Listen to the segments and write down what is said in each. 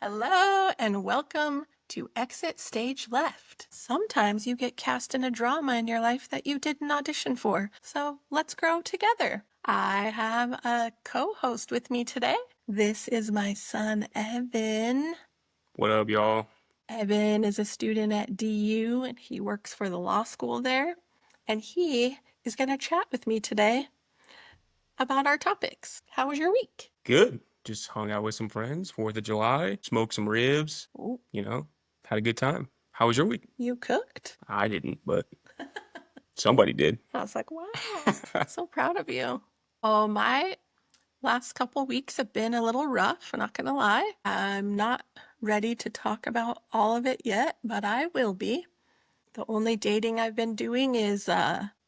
Hello and welcome to Exit Stage Left. Sometimes you get cast in a drama in your life that you didn't audition for, so let's grow together. I have a co-host with me today. This is my son, Evan. What up, y'all? Evan is a student at DU and he works for the law school there. And he is going to chat with me today about our topics. How was your week? Good. Just hung out with some friends, 4th of July, smoked some ribs, Oh, had a good time. How was your week? you cooked? I didn't, but somebody did. I was like, wow, so proud of you. Oh, my last couple weeks have been a little rough, I'm not gonna lie. I'm not ready to talk about all of it yet, but I will be. The only dating I've been doing is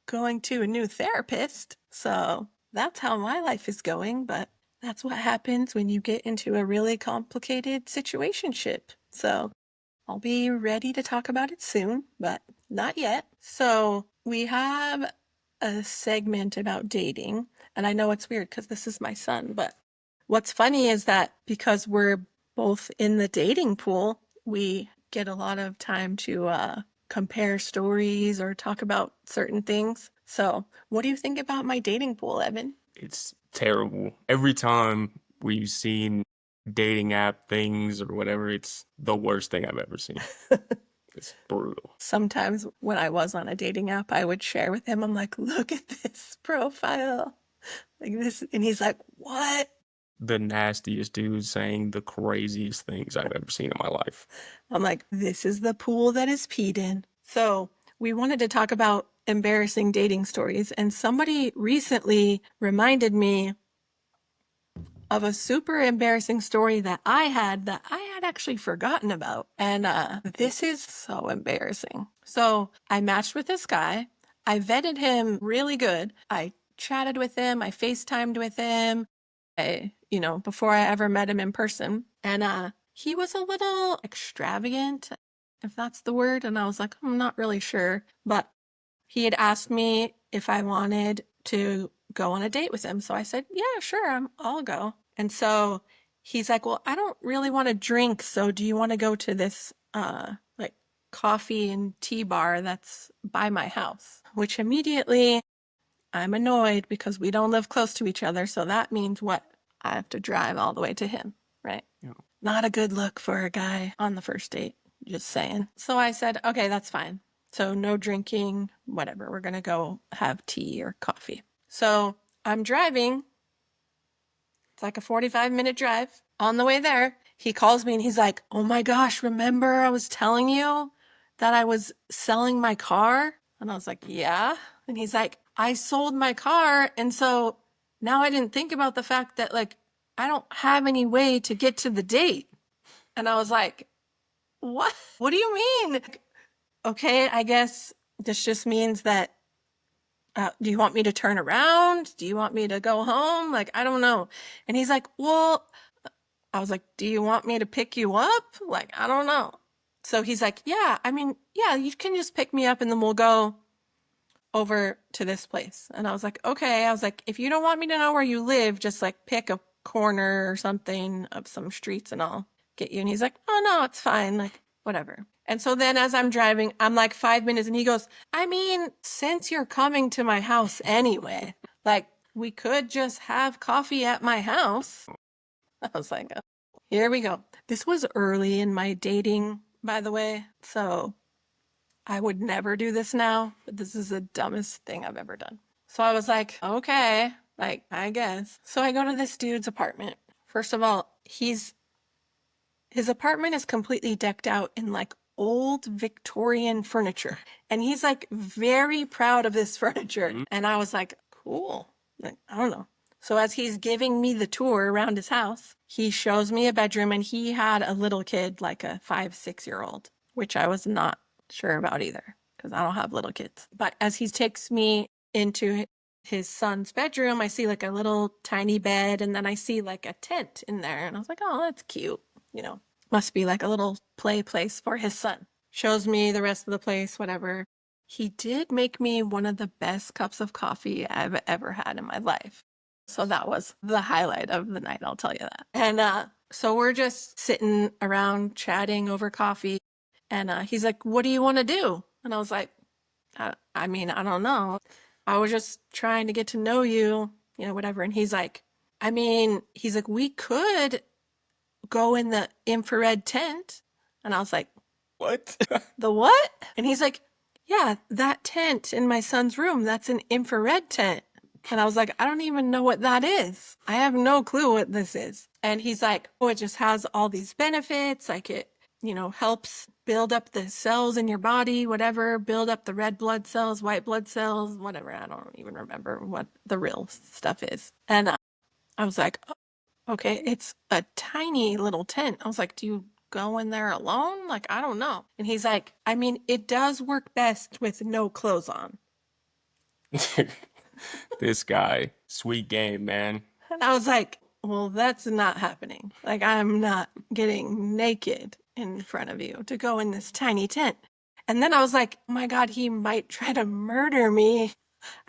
going to a new therapist. So that's how my life is going, but that's what happens when you get into a really complicated situationship. So I'll be ready to talk about it soon, but not yet. So we have a segment about dating, and I know it's weird because this is my son, but what's funny is that because we're both in the dating pool, we get a lot of time to compare stories or talk about certain things. So, what do you think about my dating pool, Evan? It's terrible. Every time we've seen dating app things or whatever, it's the worst thing I've ever seen. It's brutal. Sometimes when I was on a dating app, I would share with him, I'm like, look at this profile. Like this. And he's like, what? The nastiest dude saying the craziest things I've ever seen in my life. I'm like, this is the pool that is peed in. So we wanted to talk about embarrassing dating stories. And somebody recently reminded me of a super embarrassing story that I had actually forgotten about. And this is so embarrassing. So I matched with this guy. I vetted him really good. I chatted with him. I FaceTimed with him. Before I ever met him in person. And he was a little extravagant, if that's the word. And I was like, I'm not really sure. But he had asked me if I wanted to go on a date with him. So I said, yeah, sure, I'll go. And so he's like, well, I don't really want to drink. So do you want to go to this like coffee and tea bar that's by my house? Which immediately I'm annoyed because we don't live close to each other. So that means what? I have to drive all the way to him, right? Yeah. Not a good look for a guy on the first date, just saying. So I said, okay, that's fine. So no drinking, whatever. We're going to go have tea or coffee. So I'm driving. It's like a 45-minute drive. On the way there, he calls me and he's like, oh my gosh, remember I was telling you that I was selling my car? And I was like, yeah. And he's like, I sold my car. And so now I didn't think about the fact that, like, I don't have any way to get to the date. And I was like, what? What do you mean? Okay, I guess this just means that do you want me to turn around? Do you want me to go home? Like, I don't know. And he's like, well, I was like, do you want me to pick you up? Like, I don't know. So he's like, yeah, I mean, yeah, you can just pick me up and then we'll go over to this place. And I was like, okay. I was like, if you don't want me to know where you live, just like pick a corner or something of some streets and I'll get you. And he's like, oh no, it's fine. Like, whatever. And so then as I'm driving, I'm like 5 minutes and he goes, I mean, since you're coming to my house anyway, like we could just have coffee at my house. I was like, oh, here we go. This was early in my dating, by the way. So I would never do this now, but this is the dumbest thing I've ever done. So I was like, okay, like, I guess. So I go to this dude's apartment. First of all, his apartment is completely decked out in like old Victorian furniture. And he's like very proud of this furniture. Mhm. And I was like, cool. Like, I don't know. So as he's giving me the tour around his house, he shows me a bedroom and he had a little kid, like a 5, 6-year-old, which I was not sure about either because I don't have little kids. But as he takes me into his son's bedroom, I see like a little tiny bed and then I see like a tent in there. And I was like, oh, that's cute. Must be like a little play place for his son. Shows me the rest of the place, whatever. He did make me one of the best cups of coffee I've ever had in my life. So that was the highlight of the night, I'll tell you that. And So we're just sitting around chatting over coffee. And he's like, what do you want to do? And I was like, I mean, I don't know. I was just trying to get to know you, whatever. And he's like, we could go in the infrared tent. And I was like, What? the what? And he's like, yeah, that tent in my son's room, that's an infrared tent. And I was like, I don't even know what that is. I have no clue what this is. And he's like, oh, it just has all these benefits. Like it, helps build up the cells in your body, whatever, build up the red blood cells, white blood cells, whatever. I don't even remember what the real stuff is. And I was like, oh, okay, it's a tiny little tent. I was like, do you go in there alone? Like, I don't know. And he's like, it does work best with no clothes on. This guy, sweet game, man. And I was like, well, that's not happening. Like, I'm not getting naked in front of you to go in this tiny tent. And then I was like, oh my God, he might try to murder me.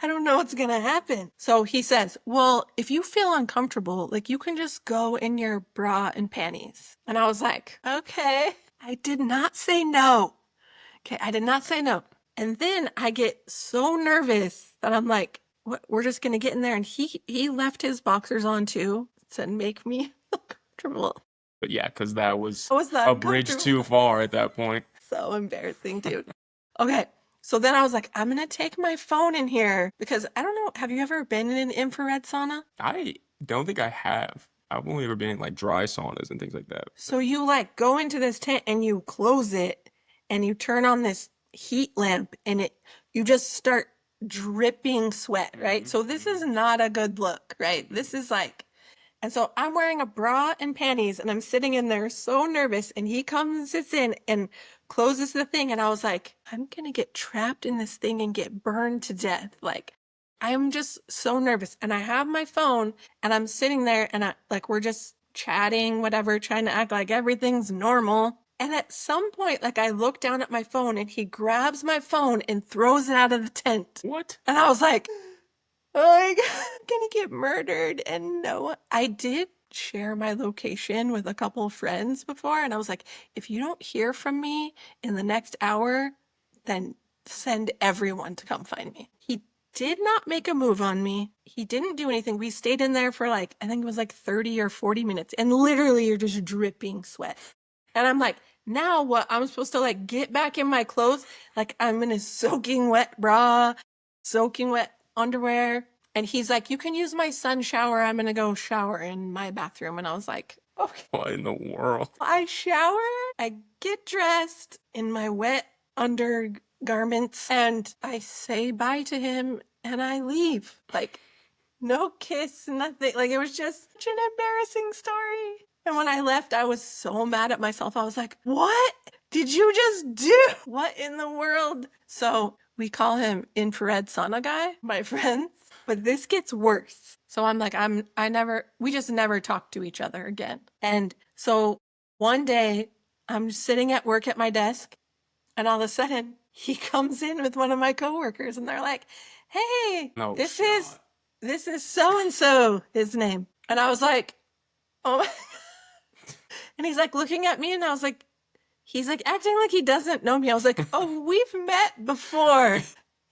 I don't know what's going to happen. So he says, well, if you feel uncomfortable, like you can just go in your bra and panties. And I was like, okay. I did not say no. Okay, I did not say no. And then I get so nervous that I'm like, what, we're just going to get in there. And he left his boxers on too to make me feel comfortable. But yeah, because that was I was a not bridge comfortable. too far at that point. So embarrassing, dude. Okay. So then I was like, I'm going to take my phone in here because I don't know. Have you ever been in an infrared sauna? I don't think I have. I've only ever been in like dry saunas and things like that. So you like go into this tent and you close it and you turn on this heat lamp and you just start dripping sweat, right? So this is not a good look, right? This is like, and so I'm wearing a bra and panties and I'm sitting in there so nervous and he comes and sits in and closes the thing and I was like, I'm gonna get trapped in this thing and get burned to death. Like I'm just so nervous and I have my phone and I'm sitting there and we're just chatting, whatever, trying to act like everything's normal. And at some point, like I look down at my phone and he grabs my phone and throws it out of the tent. What? And I was like, oh, I'm gonna get murdered. And no, I did share my location with a couple of friends before. And I was like, if you don't hear from me in the next hour, then send everyone to come find me. He did not make a move on me. He didn't do anything. We stayed in there for like, I think it was like 30 or 40 minutes. And literally, you're just dripping sweat. And I'm like, now what? I'm supposed to like get back in my clothes? Like I'm in a soaking wet bra, soaking wet underwear. And he's like, you can use my sun shower. I'm going to go shower in my bathroom. And I was like, okay. What in the world? I shower, I get dressed in my wet undergarments, and I say bye to him and I leave. Like, no kiss, nothing. Like, it was just such an embarrassing story. And when I left, I was so mad at myself. I was like, what did you just do? What in the world? So we call him infrared sauna guy, my friends. But this gets worse. So I'm like, we just never talked to each other again. And so one day I'm sitting at work at my desk and all of a sudden he comes in with one of my coworkers and they're like, hey, No this shot. is so and so, his name. And I was like, oh. And he's like looking at me and I was like, he's like acting like he doesn't know me. I was like, oh, we've met before.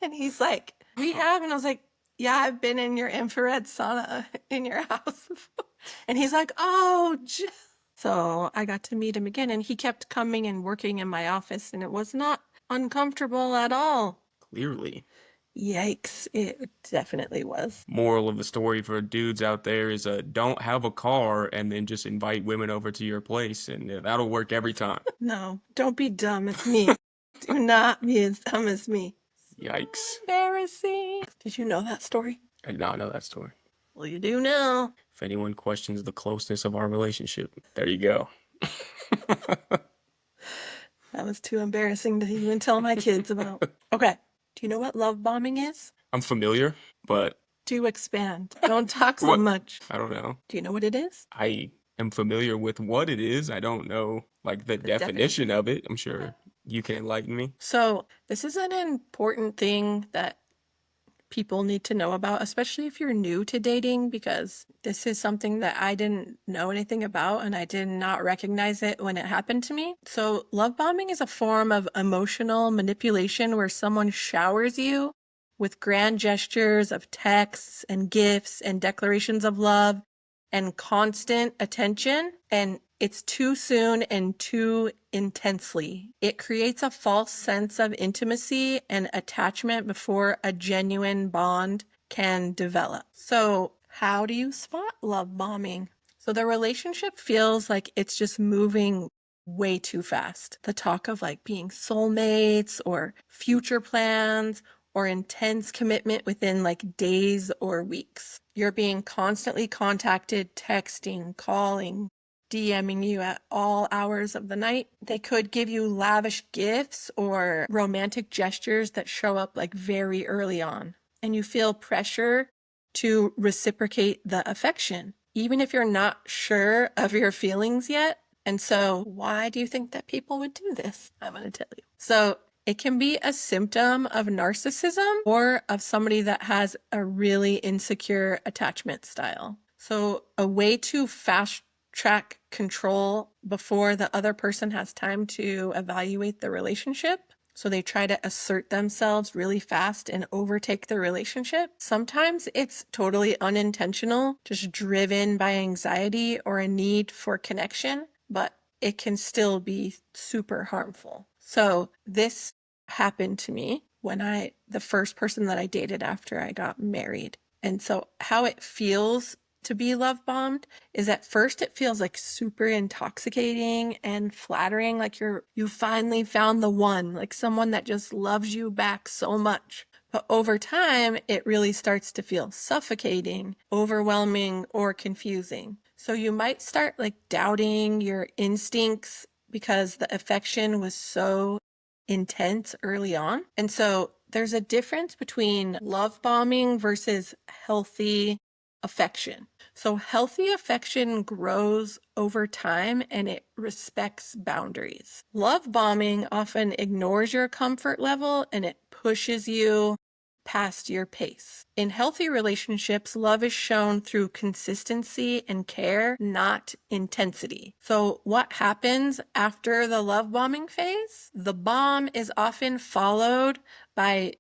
And he's like, we have. And I was like, yeah, I've been in your infrared sauna in your house before. And he's like, oh, so I got to meet him again. And he kept coming and working in my office. And it was not uncomfortable at all. Clearly. Yikes. It definitely was. Moral of the story for dudes out there is don't have a car and then just invite women over to your place and that'll work every time. No, don't be dumb as me. Do not be as dumb as me. Yikes. Embarrassing. Did you know that story? I did not know that story. Well, you do now. If anyone questions the closeness of our relationship, there you go. That was too embarrassing to even tell my kids about. Okay. Do you know what love bombing is? I'm familiar, but Do expand. Don't talk so what? much. I don't know. Do you know what it is? I am familiar with what it is. I don't know like the definition of it. I'm sure you can enlighten me. So, this is an important thing that people need to know about, especially if you're new to dating, because this is something that I didn't know anything about and I did not recognize it when it happened to me. So, love bombing is a form of emotional manipulation where someone showers you with grand gestures of texts and gifts and declarations of love and constant attention, and it's too soon and too intensely. It creates a false sense of intimacy and attachment before a genuine bond can develop. So, how do you spot love bombing? So, the relationship feels like it's just moving way too fast. The talk of like being soulmates or future plans or intense commitment within like days or weeks. You're being constantly contacted, texting, calling, DMing you at all hours of the night. They could give you lavish gifts or romantic gestures that show up like very early on. And you feel pressure to reciprocate the affection, even if you're not sure of your feelings yet. And so, why do you think that people would do this? I'm going to tell you. So, it can be a symptom of narcissism or of somebody that has a really insecure attachment style. So, a way to fast track control before the other person has time to evaluate the relationship. So they try to assert themselves really fast and overtake the relationship. Sometimes it's totally unintentional, just driven by anxiety or a need for connection, but it can still be super harmful. So this happened to me when the first person that I dated after I got married. And so how it feels to be love bombed is at first it feels like super intoxicating and flattering, like you finally found the one, like someone that just loves you back so much. But over time, it really starts to feel suffocating, overwhelming, or confusing. So you might start like doubting your instincts because the affection was so intense early on. And so there's a difference between love bombing versus healthy affection. So healthy affection grows over time and it respects boundaries. Love bombing often ignores your comfort level and it pushes you past your pace. In healthy relationships, love is shown through consistency and care, not intensity. So, what happens after the love bombing phase? The bomb is often followed by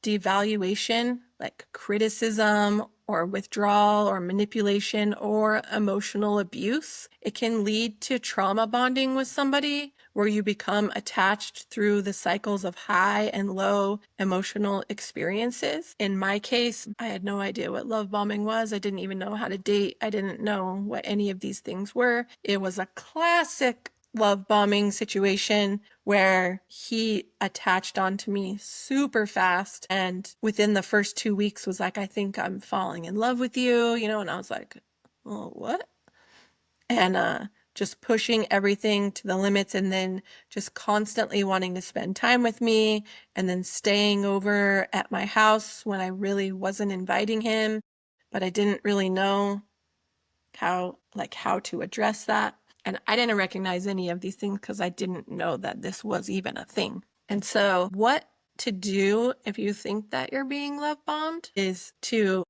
devaluation, like criticism or withdrawal or manipulation or emotional abuse. It can lead to trauma bonding with somebody where you become attached through the cycles of high and low emotional experiences. In my case, I had no idea what love bombing was. I didn't even know how to date. I didn't know what any of these things were. It was a classic love bombing situation where he attached onto me super fast and within the first 2 weeks was like, I think I'm falling in love with you, and I was like, oh, what? And just pushing everything to the limits and then just constantly wanting to spend time with me and then staying over at my house when I really wasn't inviting him, but I didn't really know how to address that. And I didn't recognize any of these things because I didn't know that this was even a thing. And so what to do if you think that you're being love bombed is to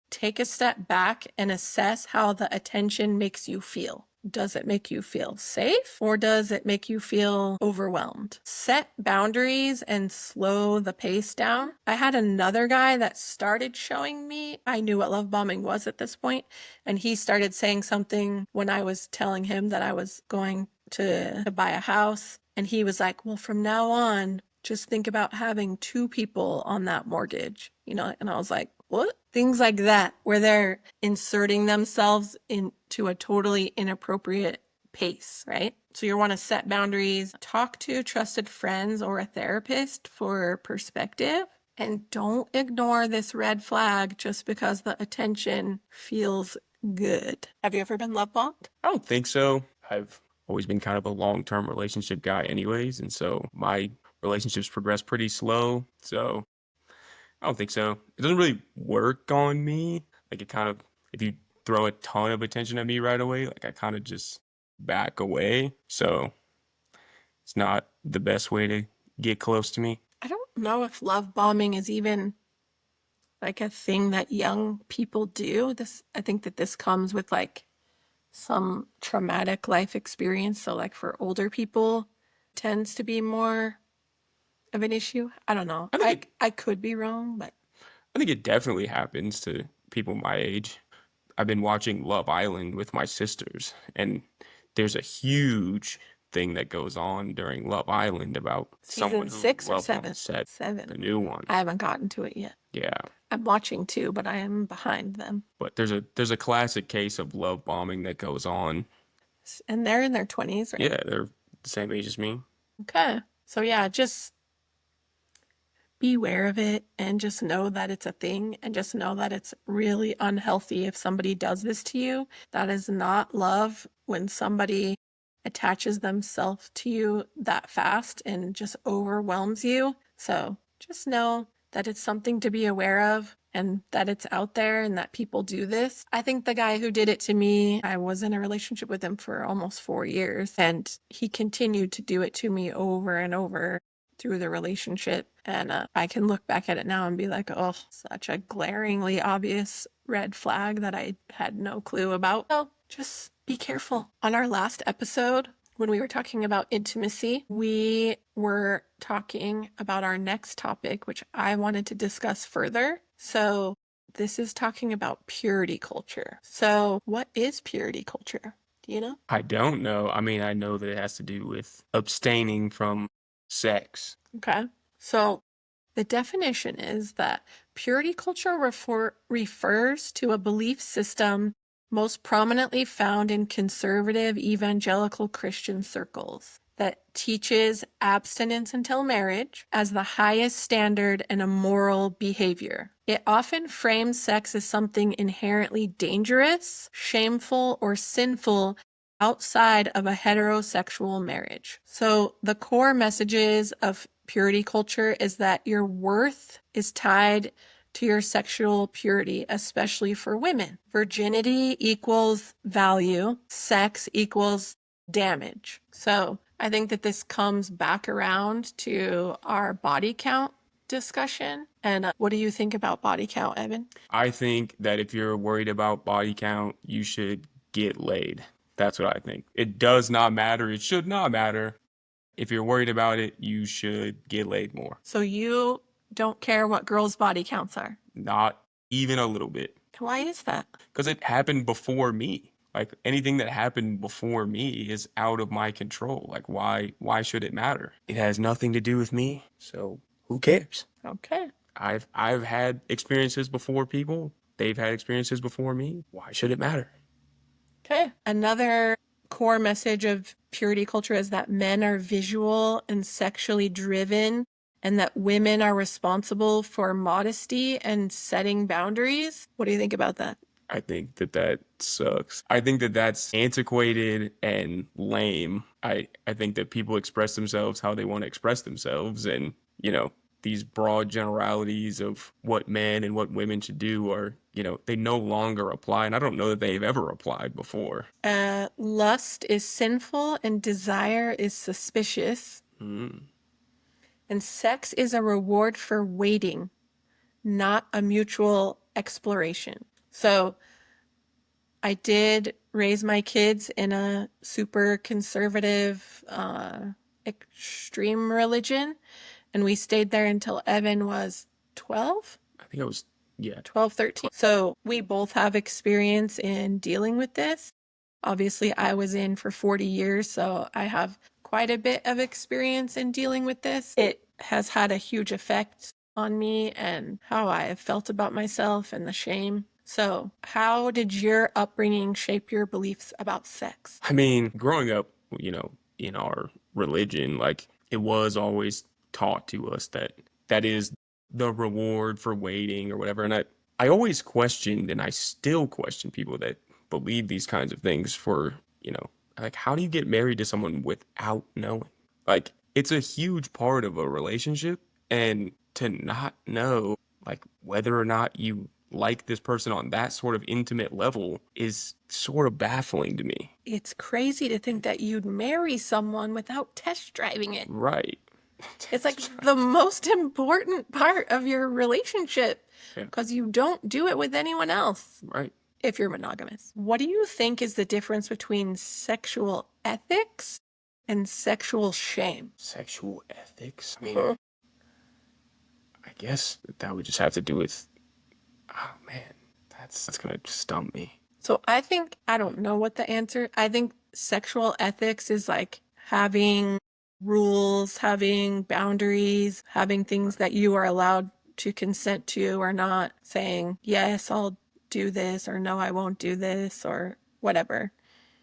take a step back and assess how the attention makes you feel. Does it make you feel safe or does it make you feel overwhelmed? Set boundaries and slow the pace down. I had another guy that started showing me, I knew what love bombing was at this point, and he started saying something when I was telling him that I was going to buy a house. And he was like, well, from now on, just think about having two people on that mortgage, and I was like, what? Things like that, where they're inserting themselves into a totally inappropriate pace, right? So you want to set boundaries, talk to trusted friends or a therapist for perspective, and don't ignore this red flag just because the attention feels good. Have you ever been love bombed? I don't think so. I've always been kind of a long-term relationship guy anyways, and so my relationships progress pretty slow. So I don't think so. It doesn't really work on me. Like it kind of, if you throw a ton of attention at me right away, like I kind of just back away. So it's not the best way to get close to me. I don't know if love bombing is even like a thing that young people do. I think that this comes with like some traumatic life experience. So like for older people, tends to be more of an issue. I don't know. I think it I could be wrong, but I think it definitely happens to people my age. I've been watching Love Island with my sisters, and there's a huge thing that goes on during Love Island about someone season who 6 or loved on 7? set, the 7. new one. I haven't gotten to it yet. Yeah, I'm watching 2, but I am behind them. but there's a classic case of love bombing that goes on. And they're in their 20s, right? Yeah, they're the same age as me. Okay. So yeah, just be aware of it and just know that it's a thing and just know that it's really unhealthy if somebody does this to you. That is not love when somebody attaches themselves to you that fast and just overwhelms you. So just know that it's something to be aware of and that it's out there and that people do this. I think the guy who did it to me, I was in a relationship with him for almost 4 years and he continued to do it to me over and over through the relationship. And I can look back at it now and be like, oh, such a glaringly obvious red flag that I had no clue about. So just be careful. On our last episode, when we were talking about intimacy, we were talking about our next topic, which I wanted to discuss further. So this is talking about purity culture. So what is purity culture? Do you know? I don't know. I mean, I know that it has to do with abstaining from sex. Okay. So the definition is that purity culture refers to a belief system most prominently found in conservative evangelical Christian circles that teaches abstinence until marriage as the highest standard and a moral behavior. It often frames sex as something inherently dangerous, shameful, or sinful outside of a heterosexual marriage. So the core messages of purity culture is that your worth is tied to your sexual purity, especially for women. Virginity equals value, sex equals damage. So I think that this comes back around to our body count discussion. And what do you think about body count, Evan? I think that if you're worried about body count, you should get laid. That's what I think. It does not matter. It should not matter. If you're worried about it, you should get laid more. So you don't care what girls' body counts are. Not even a little bit. Why is that? Because it happened before me. Like anything that happened before me is out of my control. Like why should it matter? It has nothing to do with me. So who cares? Okay. I've had experiences before people. They've had experiences before me. Why should it matter? Okay. Another core message of purity culture is that men are visual and sexually driven, and that women are responsible for modesty and setting boundaries. What do you think about that? I think that that sucks. I think that that's antiquated and lame. I think that people express themselves how they want to express themselves, and these broad generalities of what men and what women should do are, they no longer apply, and I don't know that they've ever applied before. Lust is sinful and desire is suspicious. Mm. And sex is a reward for waiting, not a mutual exploration. So I did raise my kids in a super conservative, extreme religion, and we stayed there until Evan was 12, I think I was, yeah. 12, 13. So we both have experience in dealing with this. Obviously, I was in for 40 years, so I have quite a bit of experience in dealing with this. It has had a huge effect on me and how I have felt about myself and the shame. So, how did your upbringing shape your beliefs about sex? I mean, growing up, in our religion, like it was always taught to us that that is the reward for waiting or whatever. And I always questioned, and I still question people that believe these kinds of things for, like, how do you get married to someone without knowing? Like, it's a huge part of a relationship. And to not know, like, whether or not you like this person on that sort of intimate level is sort of baffling to me. It's crazy to think that you'd marry someone without test driving it. Right. It's like the most important part of your relationship. Yeah. because you don't do it with anyone else Right. if you're monogamous. What do you think is the difference between sexual ethics and sexual shame? Sexual ethics. I mean, I guess that would just have to do with. Oh man, that's gonna stump me. So I don't know what the answer. I think sexual ethics is like having rules, having boundaries, having things that you are allowed to consent to or not, saying, yes, I'll do this or no, I won't do this or whatever.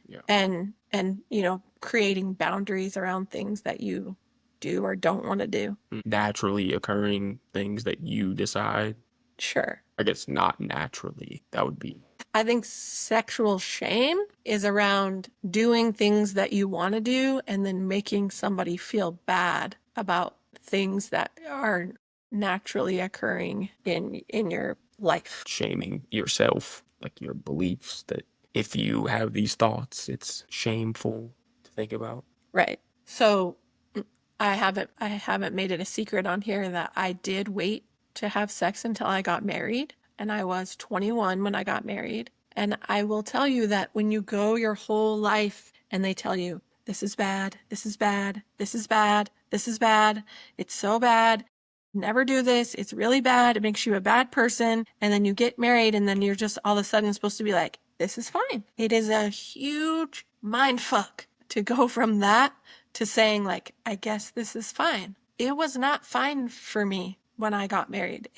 Yeah. And creating boundaries around things that you do or don't want to do. Naturally occurring things that you decide. Sure. I guess not naturally. That would be. I think sexual shame is around doing things that you want to do and then making somebody feel bad about things that are naturally occurring in your life. Shaming yourself, like your beliefs that if you have these thoughts, it's shameful to think about. Right. So I haven't made it a secret on here that I did wait to have sex until I got married, and I was 21 when I got married. And I will tell you that when you go your whole life and they tell you, this is bad, this is bad, this is bad, this is bad, it's so bad, never do this, it's really bad, it makes you a bad person. And then you get married, and then you're just all of a sudden supposed to be like, this is fine. It is a huge mind fuck to go from that to saying, like, I guess this is fine. It was not fine for me when I got married.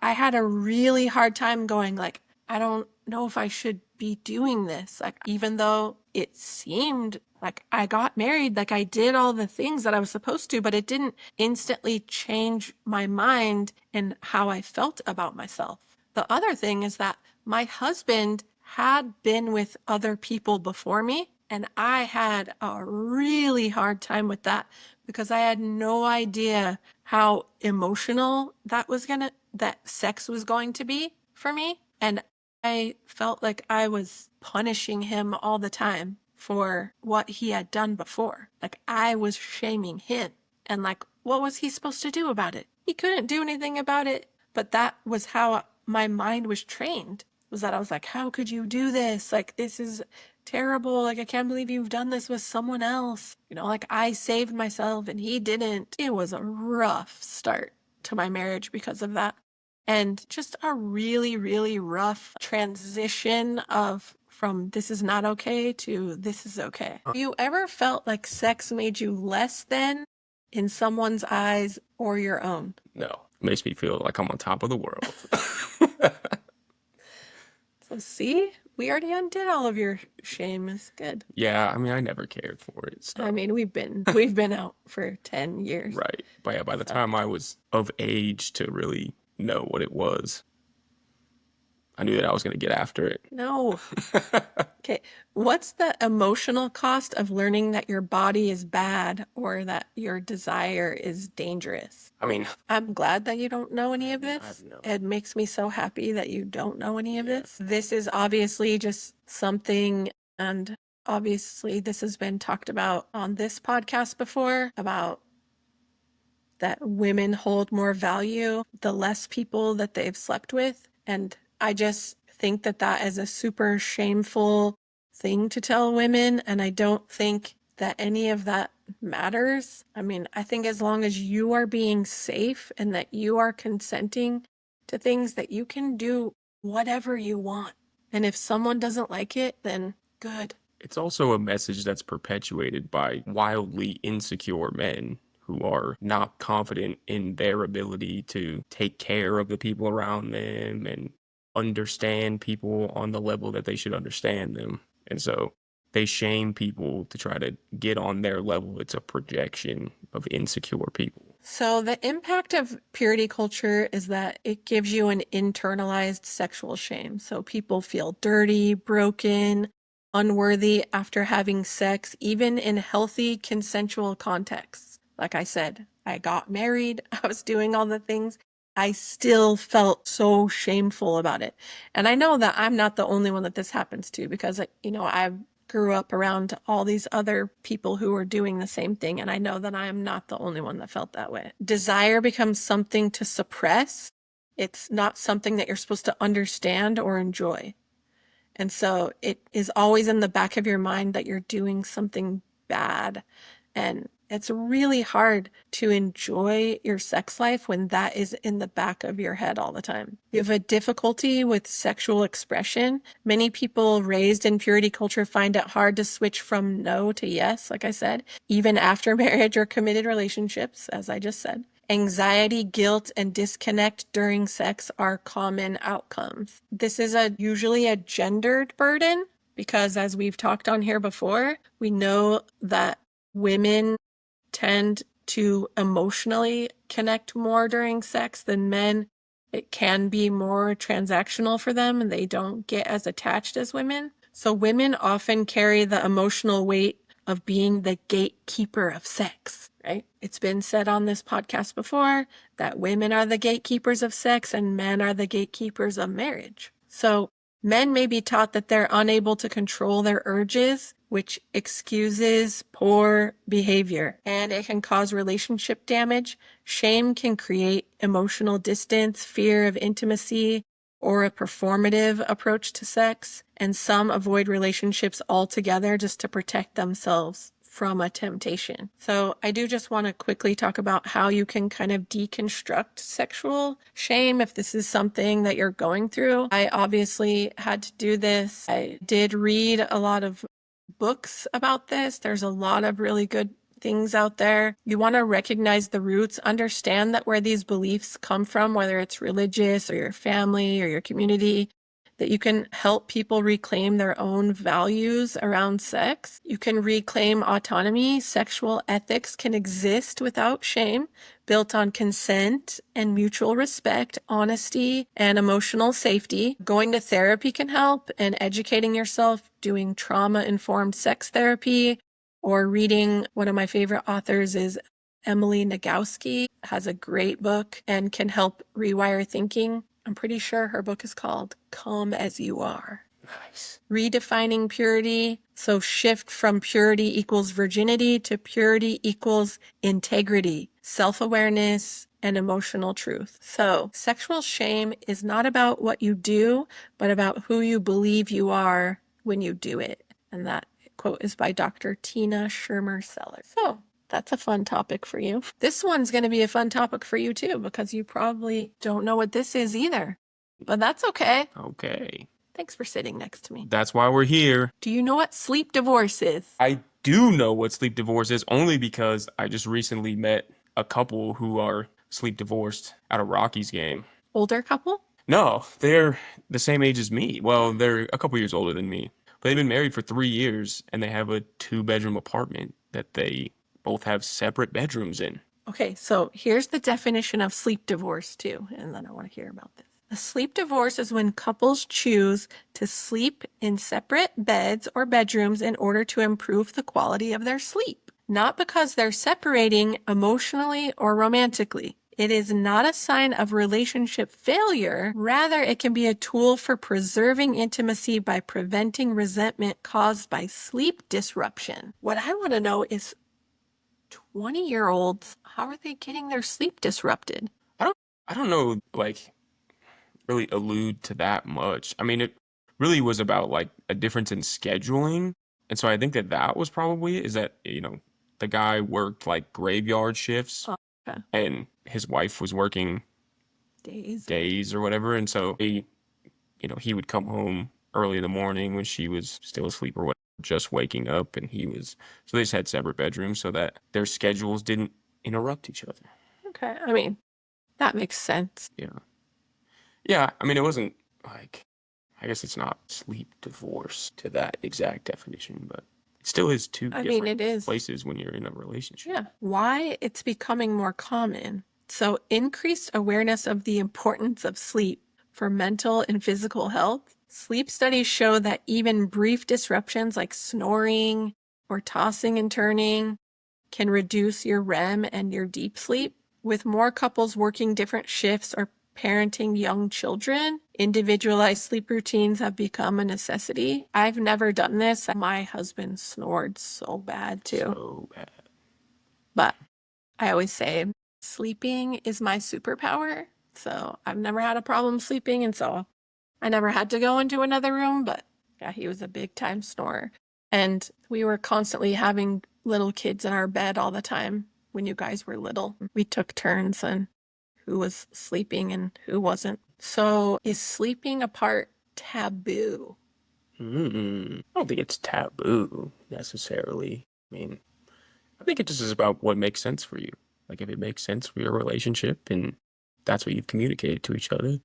I had a really hard time going, like, I don't know if I should be doing this. Like, even though it seemed like I got married, like I did all the things that I was supposed to, but it didn't instantly change my mind and how I felt about myself. The other thing is that my husband had been with other people before me, and I had a really hard time with that because I had no idea how emotional that sex was going to be for me. And I felt like I was punishing him all the time for what he had done before. Like I was shaming him. And like, what was he supposed to do about it? He couldn't do anything about it. But that was how my mind was trained, was that I was like, how could you do this? Like, this is terrible. Like, I can't believe you've done this with someone else. Like I saved myself and he didn't. It was a rough start to my marriage because of that. And just a really, really rough transition from this is not okay to this is okay. Have you ever felt like sex made you less than in someone's eyes or your own? No, it makes me feel like I'm on top of the world. So see, we already undid all of your shame. Is good. Yeah, I mean, I never cared for it. So. I mean, we've been out for 10 years. Right. But yeah, by the time I was of age to really know what it was, I knew that I was going to get after it. No. Okay. What's the emotional cost of learning that your body is bad or that your desire is dangerous? I mean, I'm glad that you don't know any of I this. have no. It makes me so happy that you don't know any of this. This is obviously just something, and obviously this has been talked about on this podcast before, about that women hold more value the less people that they've slept with. And I just think that that is a super shameful thing to tell women. And I don't think that any of that matters. I mean, I think as long as you are being safe and that you are consenting to things, that you can do whatever you want. And if someone doesn't like it, then good. It's also a message that's perpetuated by wildly insecure men who are not confident in their ability to take care of the people around them and understand people on the level that they should understand them. And so they shame people to try to get on their level. It's a projection of insecure people. So, the impact of purity culture is that it gives you an internalized sexual shame. So, people feel dirty, broken, unworthy after having sex, even in healthy, consensual contexts. Like I said, I got married, I was doing all the things. I still felt so shameful about it. And I know that I'm not the only one that this happens to because, I grew up around all these other people who were doing the same thing. And I know that I am not the only one that felt that way. Desire becomes something to suppress It's not something that you're supposed to understand or enjoy. And so it is always in the back of your mind that you're doing something bad. And it's really hard to enjoy your sex life when that is in the back of your head all the time. You have a difficulty with sexual expression. Many people raised in purity culture find it hard to switch from no to yes, like I said, even after marriage or committed relationships, as I just said. Anxiety, guilt, and disconnect during sex are common outcomes. This is usually a gendered burden because, as we've talked on here before, we know that women tend to emotionally connect more during sex than men. It can be more transactional for them and they don't get as attached as women. So women often carry the emotional weight of being the gatekeeper of sex, right? It's been said on this podcast before that women are the gatekeepers of sex and men are the gatekeepers of marriage. So men may be taught that they're unable to control their urges, which excuses poor behavior, and it can cause relationship damage. Shame can create emotional distance, fear of intimacy, or a performative approach to sex, and some avoid relationships altogether just to protect themselves from a temptation. So I do just want to quickly talk about how you can kind of deconstruct sexual shame if this is something that you're going through. I obviously had to do this. I did read a lot of books about this. There's a lot of really good things out there. You want to recognize the roots, understand that where these beliefs come from, whether it's religious or your family or your community, that you can help people reclaim their own values around sex. You can reclaim autonomy. Sexual ethics can exist without shame, built on consent and mutual respect, honesty, and emotional safety. Going to therapy can help, and educating yourself, doing trauma-informed sex therapy, or reading. One of my favorite authors is Emily Nagoski, has a great book and can help rewire thinking. I'm pretty sure her book is called Come As You Are. Nice. Redefining purity. So shift from purity equals virginity to purity equals integrity, self-awareness, and emotional truth. So sexual shame is not about what you do, but about who you believe you are when you do it. And that quote is by Dr. Tina Shermer Sellers. So that's a fun topic for you. This one's going to be a fun topic for you too, because you probably don't know what this is either. But that's okay. Okay. Thanks for sitting next to me. That's why we're here. Do you know what sleep divorce is? I do know what sleep divorce is only because I just recently met a couple who are sleep divorced at a Rockies game. Older couple? No, they're the same age as me. Well, they're a couple years older than me. But they've been married for 3 years and they have a 2-bedroom apartment that they both have separate bedrooms in. Okay, so here's the definition of sleep divorce too, and then I want to hear about this. A sleep divorce is when couples choose to sleep in separate beds or bedrooms in order to improve the quality of their sleep, not because they're separating emotionally or romantically. It is not a sign of relationship failure. Rather, it can be a tool for preserving intimacy by preventing resentment caused by sleep disruption. What I want to know is 20-year-olds, how are they getting their sleep disrupted? I don't I don't know like really allude to that much. I mean, it really was about like a difference in scheduling. And so I think that that was probably it, is that, the guy worked like graveyard shifts Oh, okay. and his wife was working Days. days or whatever. And so he would come home early in the morning when she was still asleep or whatever, just waking up. And so they just had separate bedrooms so that their schedules didn't interrupt each other. Okay, I mean, that makes sense. Yeah. Yeah. I mean, it wasn't like, I guess it's not sleep divorce to that exact definition, but it still is two I mean, different it is. places when you're in a relationship. Yeah. Why it's becoming more common. So, increased awareness of the importance of sleep for mental and physical health. Sleep studies show that even brief disruptions like snoring or tossing and turning can reduce your REM and your deep sleep. With more couples working different shifts or parenting young children, individualized sleep routines have become a necessity. I've never done this. My husband snored so bad too. So bad. But I always say sleeping is my superpower. So I've never had a problem sleeping. And so I never had to go into another room. But yeah, he was a big time snorer. And we were constantly having little kids in our bed all the time when you guys were little. We took turns on who was sleeping and who wasn't. So is sleeping apart taboo? I don't think it's taboo necessarily. I mean, I think it just is about what makes sense for you. Like if it makes sense for your relationship and that's what you've communicated to each other,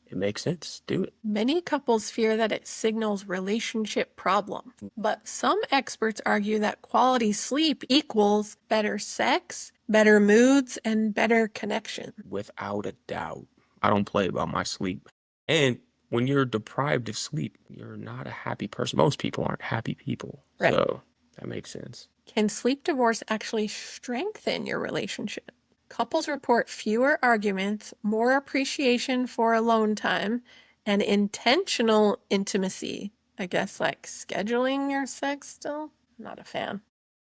it makes sense. Do it. Many couples fear that it signals relationship problem, but some experts argue that quality sleep equals better sex, better moods, and better connection. Without a doubt. I don't play about my sleep. And when you're deprived of sleep, you're not a happy person. Most people aren't happy people. Right. So that makes sense. Can sleep divorce actually strengthen your relationship? Couples report fewer arguments, more appreciation for alone time, and intentional intimacy. I guess like scheduling your sex still? Not a fan.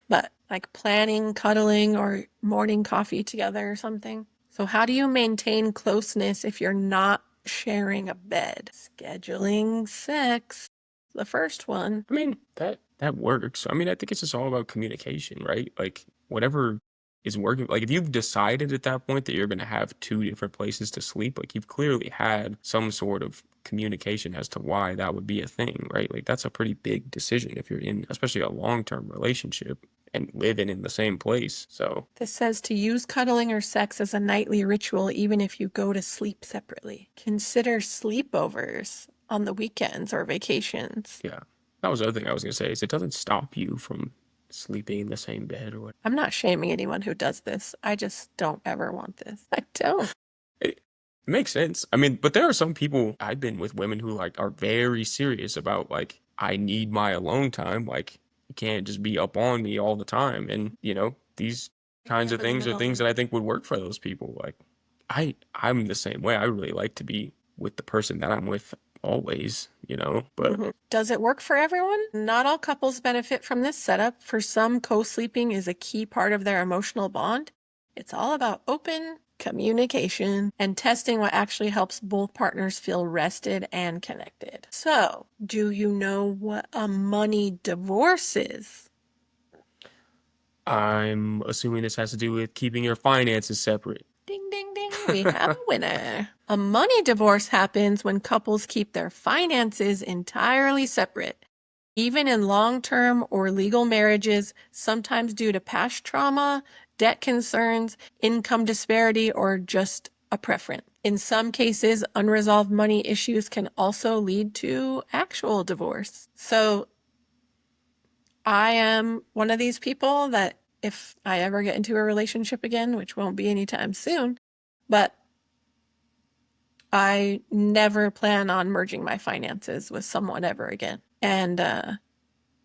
But like planning, cuddling, or morning coffee together or something. So, how do you maintain closeness if you're not sharing a bed? Scheduling sex, the first one. I mean, that works. I mean, I think it's just all about communication, right? Like whatever is working. Like if you've decided at that point that you're going to have two different places to sleep, like you've clearly had some sort of communication as to why that would be a thing, right? Like that's a pretty big decision if you're in, especially a long-term relationship and living in the same place. So, This says to use cuddling or sex as a nightly ritual, even if you go to sleep separately. Consider sleepovers on the weekends or vacations. yeah. That was the other thing I was going to say is it doesn't stop you from sleeping in the same bed or what. I'm not shaming anyone who does this. I just don't ever want this. I don't. It makes sense. I mean, but there are some people I've been with women who like are very serious about like I need my alone time. Like you can't just be up on me all the time. And these kinds of In the things are middle. things that I think would work for those people. Like I'm the same way. I really like to be with the person that I'm with always, but Does it work for everyone? Not all couples benefit from this setup. For some, co sleeping is a key part of their emotional bond. It's all about open communication and testing what actually helps both partners feel rested and connected. So, do you know what a money divorce is? I'm assuming this has to do with keeping your finances separate. Ding, ding, ding. We have a winner. A money divorce happens when couples keep their finances entirely separate. Even in long term or legal marriages, sometimes due to past trauma, debt concerns, income disparity, or just a preference. In some cases, unresolved money issues can also lead to actual divorce. So, I am one of these people that if I ever get into a relationship again, which won't be anytime soon, but I never plan on merging my finances with someone ever again. And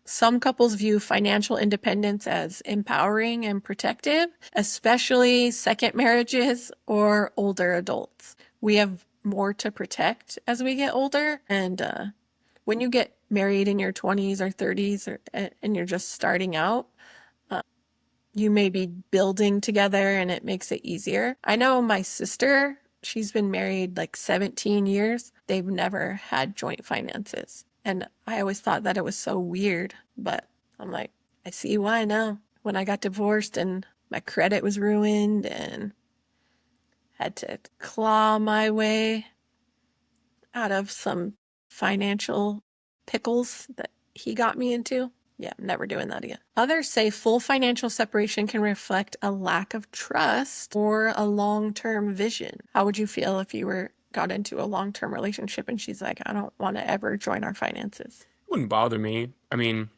some couples view financial independence as empowering and protective, especially second marriages or older adults. We have more to protect as we get older. And when you get married in your 20s or 30s and you're just starting out, you may be building together and it makes it easier. I know my sister, she's been married like 17 years. They've never had joint finances. And I always thought that it was so weird, but I'm like, I see why now. When I got divorced and my credit was ruined and had to claw my way out of some financial pickles that he got me into. Yeah, I'm never doing that again. Others say full financial separation can reflect a lack of trust or a long-term vision. How would you feel if you got into a long-term relationship and she's like, I don't want to ever join our finances? It wouldn't bother me. I mean,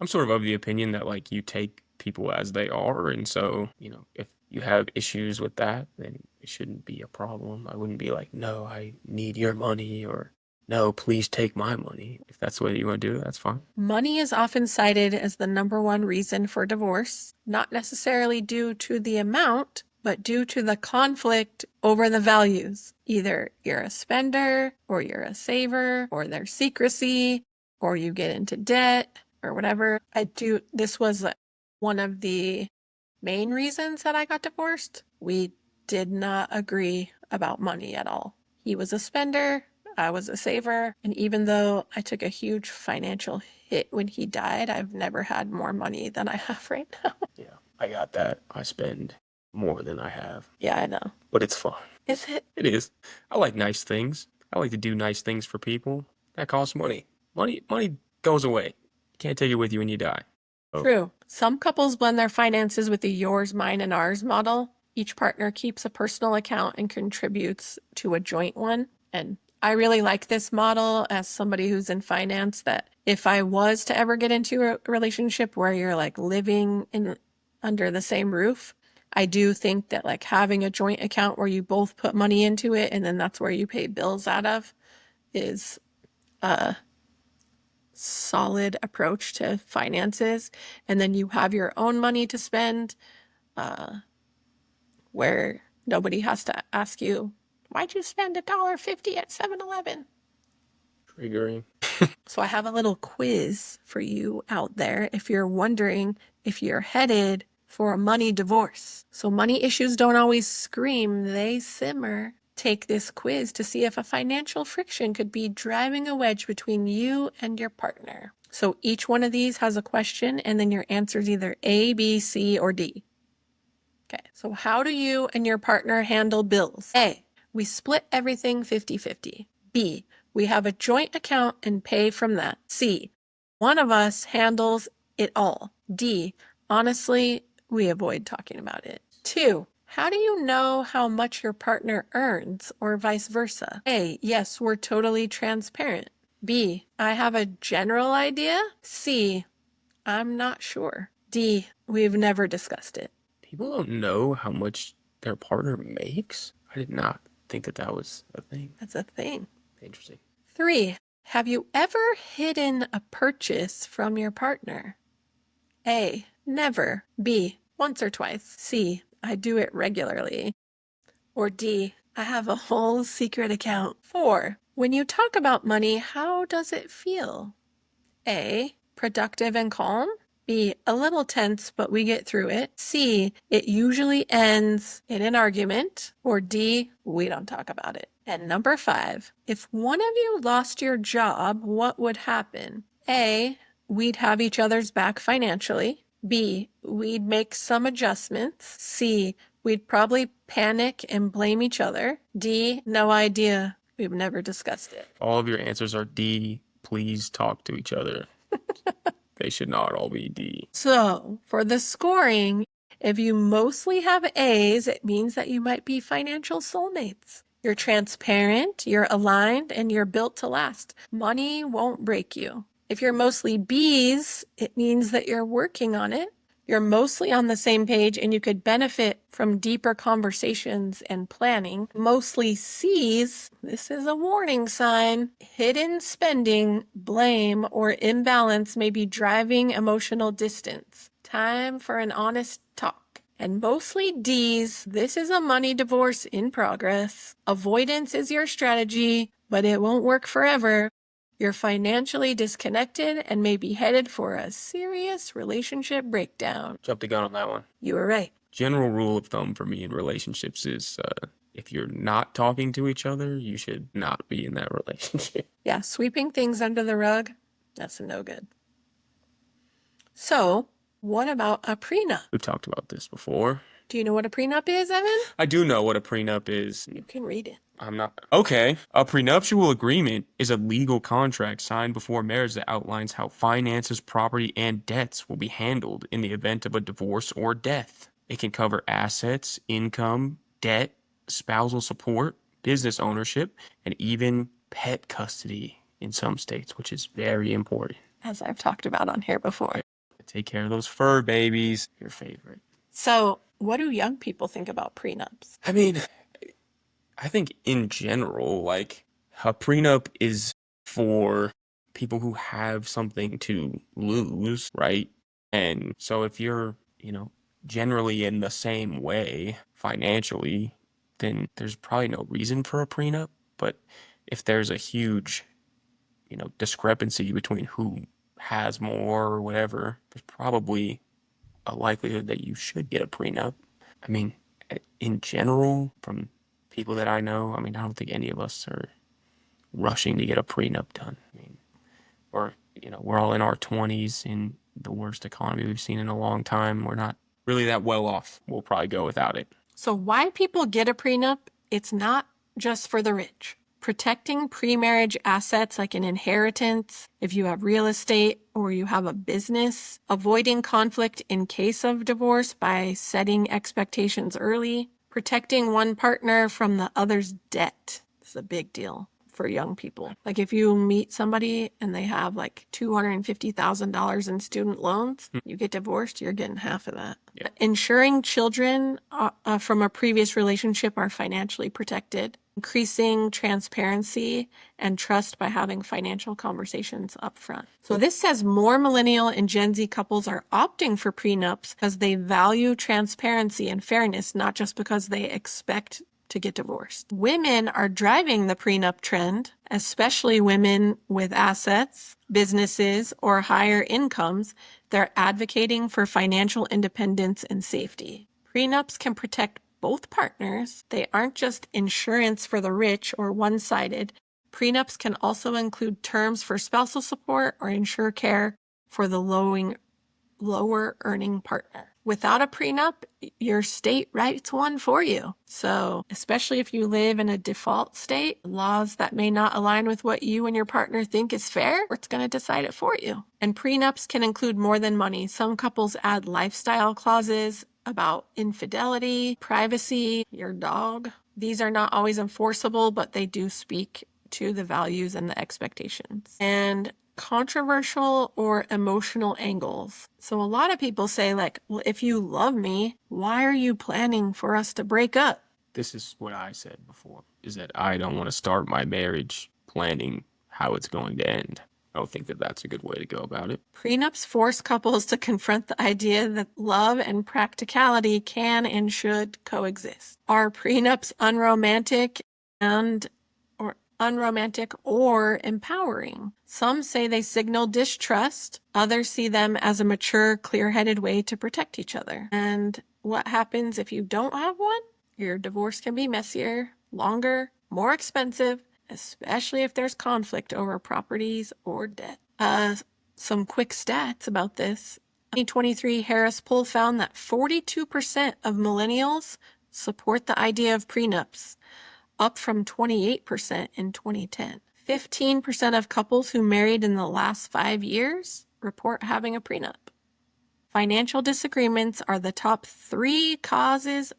I'm sort of the opinion that like you take people as they are, and so if you have issues with that, then it shouldn't be a problem. I wouldn't be like, no, I need your money, or no, please take my money. If that's what you want to do, that's fine. Money is often cited as the number one reason for divorce, not necessarily due to the amount, but due to the conflict over the values. Either you're a spender, or you're a saver, or there's secrecy, or you get into debt, or whatever. This was one of the main reasons that I got divorced. We did not agree about money at all. He was a spender, I was a saver, and even though I took a huge financial hit when he died, I've never had more money than I have right now. Yeah, I got that. I spend more than I have, Yeah, I know. but it's fun. Is it? It is. I like nice things. I like to do nice things for people. That costs money. Money goes away. Can't take it with you when you die. Oh, True. Some couples blend their finances with the yours, mine, and ours model. Each partner keeps a personal account and contributes to a joint one. And I really like this model as somebody who's in finance, that if I was to ever get into a relationship where you're like living in under the same roof, I do think that like having a joint account where you both put money into it and then that's where you pay bills out of is a solid approach to finances. And then you have your own money to spend, where nobody has to ask you, why'd you spend $1.50 at 7-Eleven? triggering. So I have a little quiz for you out there if you're wondering if you're headed for a money divorce. So money issues don't always scream, they simmer. Take this quiz to see if a financial friction could be driving a wedge between you and your partner. So each one of these has a question, and then your answer is either A, B, C, or D. Okay, so how do you and your partner handle bills? A, we split everything 50-50. B, we have a joint account and pay from that. C, one of us handles it all. D, honestly, we avoid talking about it. 2, how do you know how much your partner earns or vice versa? A, yes, we're totally transparent. B, I have a general idea. C, I'm not sure. D, we've never discussed it. People don't know how much their partner makes. I did not think that that was a thing. That's a thing. Interesting. 3, have you ever hidden a purchase from your partner? A, never. B, once or twice. C, I do it regularly. Or D, I have a whole secret account. 4, when you talk about money, how does it feel? A, productive and calm. B, a little tense, but we get through it. C, it usually ends in an argument. Or D, we don't talk about it. And number 5, if one of you lost your job, what would happen? A, we'd have each other's back financially. B, we'd make some adjustments. C, we'd probably panic and blame each other. D, no idea. We've never discussed it. All of your answers are D. Please talk to each other. They should not all be D. So, for the scoring, if you mostly have A's, it means that you might be financial soulmates. You're transparent, you're aligned, and you're built to last. Money won't break you. If you're mostly B's, it means that you're working on it. You're mostly on the same page and you could benefit from deeper conversations and planning. Mostly C's, this is a warning sign. Hidden spending, blame, or imbalance may be driving emotional distance. Time for an honest talk. And mostly D's, this is a money divorce in progress. Avoidance is your strategy, but it won't work forever. You're financially disconnected and may be headed for a serious relationship breakdown. Jumped the gun on that one. You were right. General rule of thumb for me in relationships is if you're not talking to each other, you should not be in that relationship. Yeah, sweeping things under the rug, that's a no good. So, what about a prenup? We've talked about this before. Do you know what a prenup is, Evan? I do know what a prenup is. You can read it. I'm not. Okay. A prenuptial agreement is a legal contract signed before marriage that outlines how finances, property, and debts will be handled in the event of a divorce or death. It can cover assets, income, debt, spousal support, business ownership, and even pet custody in some states, which is very important. As I've talked about on here before. Take care of those fur babies. Your favorite. So, what do young people think about prenups? I mean, I think in general, like a prenup is for people who have something to lose, right? And so if you're, generally in the same way financially, then there's probably no reason for a prenup. But if there's a huge, discrepancy between who has more or whatever, there's probably a likelihood that you should get a prenup. I mean, in general, from people that I know, I mean, I don't think any of us are rushing to get a prenup done. I mean, or we're all in our 20s in the worst economy we've seen in a long time. We're not really that well off. We'll probably go without it. So why people get a prenup, it's not just for the rich. Protecting pre-marriage assets like an inheritance, if you have real estate or you have a business, avoiding conflict in case of divorce by setting expectations early, protecting one partner from the other's debt. This is a big deal for young people. Like if you meet somebody and they have like $250,000 in student loans, you get divorced, you're getting half of that. Yeah. Ensuring children from a previous relationship are financially protected. Increasing transparency and trust by having financial conversations up front. So this says more millennial and Gen Z couples are opting for prenups because they value transparency and fairness, not just because they expect to get divorced. Women are driving the prenup trend, especially women with assets, businesses, or higher incomes. They're advocating for financial independence and safety. Prenups can protect both partners. They aren't just insurance for the rich or one-sided. Prenups can also include terms for spousal support or ensure care for the lower earning partner. Without a prenup, your state writes one for you. So, especially if you live in a default state, laws that may not align with what you and your partner think is fair, it's going to decide it for you. And prenups can include more than money. Some couples add lifestyle clauses about infidelity, privacy, your dog. These are not always enforceable, but they do speak to the values and the expectations. And controversial or emotional angles. So a lot of people say like, well, if you love me, why are you planning for us to break up? This is what I said before, is that I don't want to start my marriage planning how it's going to end. I don't think that that's a good way to go about it. Prenups force couples to confront the idea that love and practicality can and should coexist. Are prenups unromantic or empowering? Some say they signal distrust. Others see them as a mature, clear-headed way to protect each other. And what happens if you don't have one? Your divorce can be messier, longer, more expensive, especially if there's conflict over properties or debt. Some quick stats about this. 2023 Harris poll found that 42% of millennials support the idea of prenups, up from 28% in 2010. 15% of couples who married in the last 5 years report having a prenup. Financial disagreements are the top 3 causes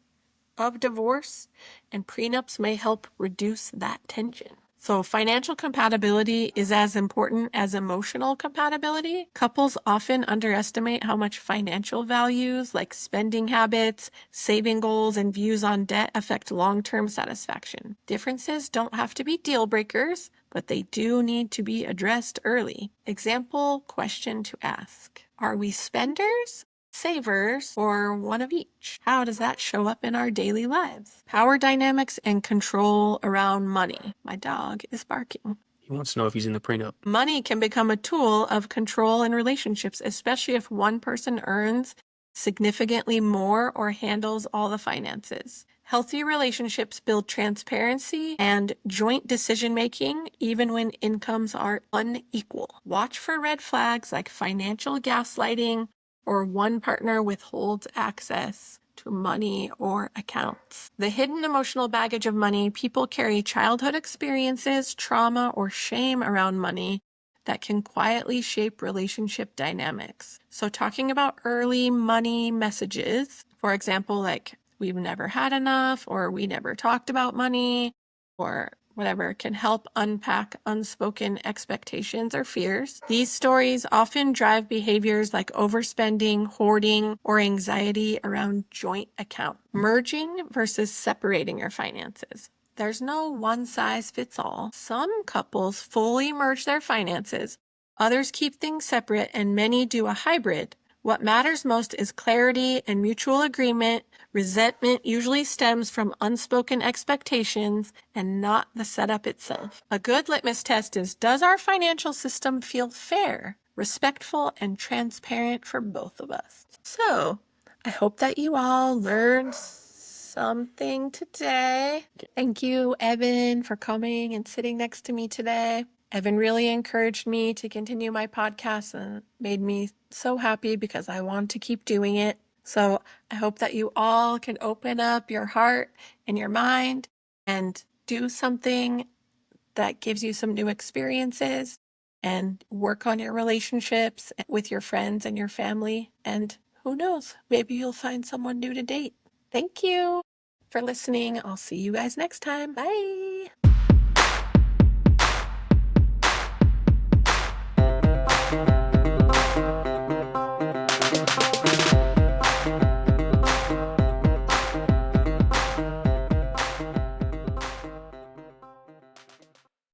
of divorce, and prenups may help reduce that tension. So financial compatibility is as important as emotional compatibility. Couples often underestimate how much financial values like spending habits, saving goals, and views on debt affect long-term satisfaction. Differences don't have to be deal breakers, but they do need to be addressed early. Example question to ask: are we spenders, savers, or one of each? How does that show up in our daily lives? Power dynamics and control around money. My dog is barking. He wants to know if he's in the prenup. Money can become a tool of control in relationships, especially if one person earns significantly more or handles all the finances. Healthy relationships build transparency and joint decision-making even when incomes are unequal. Watch for red flags like financial gaslighting or one partner withholds access to money or accounts. The hidden emotional baggage of money. People carry childhood experiences, trauma, or shame around money that can quietly shape relationship dynamics. So talking about early money messages, for example, like we've never had enough, or we never talked about money, or whatever, can help unpack unspoken expectations or fears. These stories often drive behaviors like overspending, hoarding, or anxiety around joint account. Merging versus separating your finances. There's no one size fits all. Some couples fully merge their finances, others keep things separate, and many do a hybrid. What matters most is clarity and mutual agreement. Resentment usually stems from unspoken expectations and not the setup itself. A good litmus test is, does our financial system feel fair, respectful, and transparent for both of us? So, I hope that you all learned something today. Thank you, Evan, for coming and sitting next to me today. Evan really encouraged me to continue my podcast and made me so happy because I want to keep doing it. So I hope that you all can open up your heart and your mind and do something that gives you some new experiences and work on your relationships with your friends and your family. And who knows, maybe you'll find someone new to date. Thank you for listening. I'll see you guys next time. Bye.